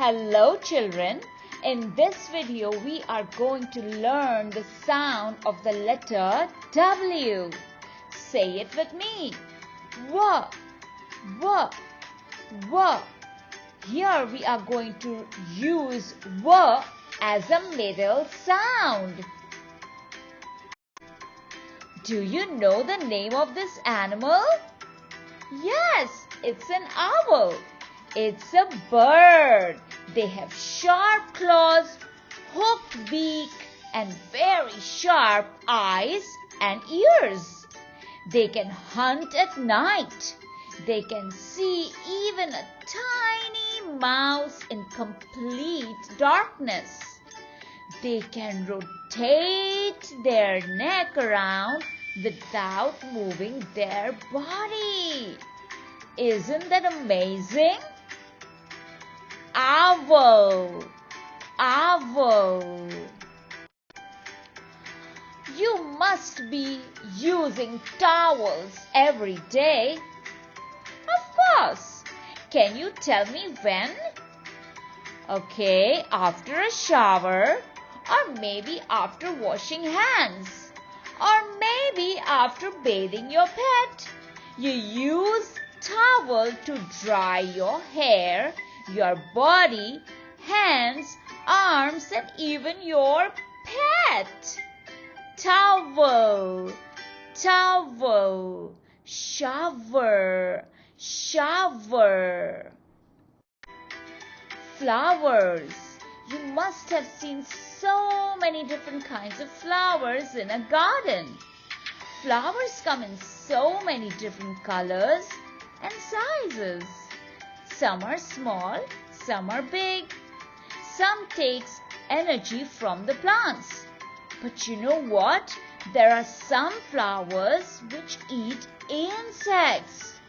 Hello children, in this video we are going to learn the sound of the letter W. Say it with me. W, W, W. Here we are going to use W as a middle sound. Do you know the name of this animal? Yes, it's an owl. It's a bird. They have sharp claws, hooked beak, and very sharp eyes and ears. They can hunt at night. They can see even a tiny mouse in complete darkness. They can rotate their neck around without moving their body. Isn't that amazing? Owl, owl. You must be using towels every day. Of course. Can you tell me when? Okay, after a shower, or maybe after washing hands, or maybe after bathing your pet. You use towel to dry your hair, your body, hands, arms, and even your pet. Towel, towel, shower, shower. Flowers. You must have seen so many different kinds of flowers in a garden. Flowers come in so many different colors and sizes. Some are small, some are big. Some takes energy from the plants. But you know what? There are some flowers which eat insects.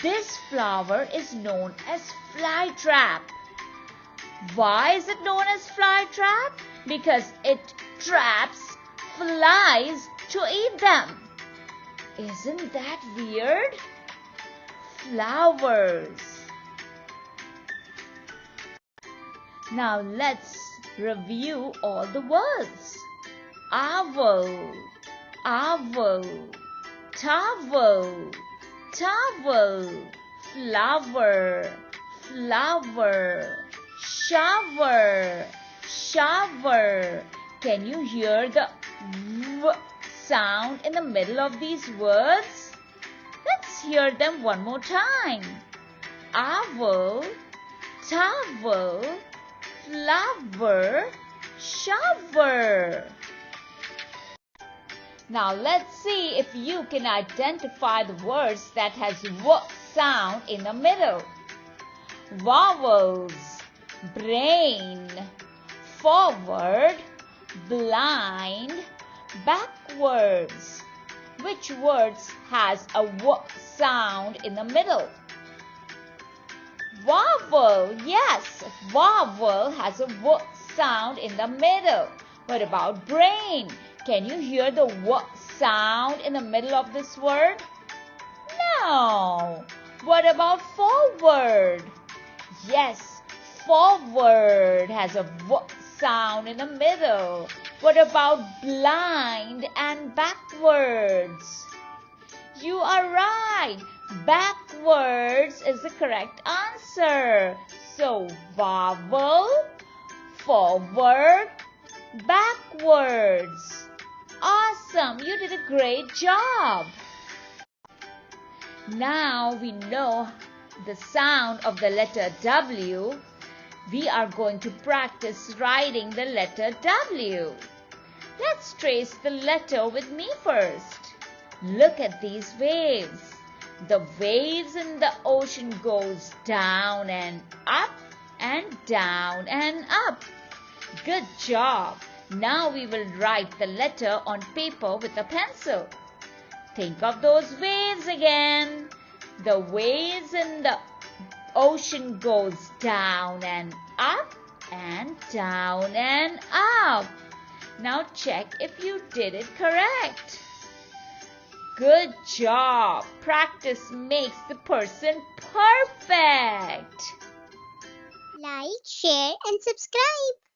This flower is known as flytrap. Why is it known as flytrap? Because it traps flies to eat them. Isn't that weird? Flowers. Now let's review all the words. Owl, owl, towel, towel, flower, flower, shower, shower. Can you hear the V sound in the middle of these words? Let's hear them one more time. Owl, towel, flower, shower. Now let's see if you can identify the words that has W sound in the middle. Vowels, brain, forward, blind, backwards. Which words has a W sound in the middle? Vowel, yes, vowel has a W sound in the middle. What about brain? Can you hear the W sound in the middle of this word? No. What about forward? Yes, forward has a W sound in the middle. What about blind and backwards? You are right. Backwards is the correct answer. So, vowel, forward, backwards. Awesome! You did a great job. Now we know the sound of the letter W. We are going to practice writing the letter W. Let's trace the letter with me first. Look at these waves. The waves in the ocean goes down and up and down and up. Good job. Now we will write the letter on paper with a pencil. Think of those waves again. The waves in the ocean goes down and up and down and up. Now check if you did it correct. Good job. Practice makes the person perfect. Like, share and subscribe.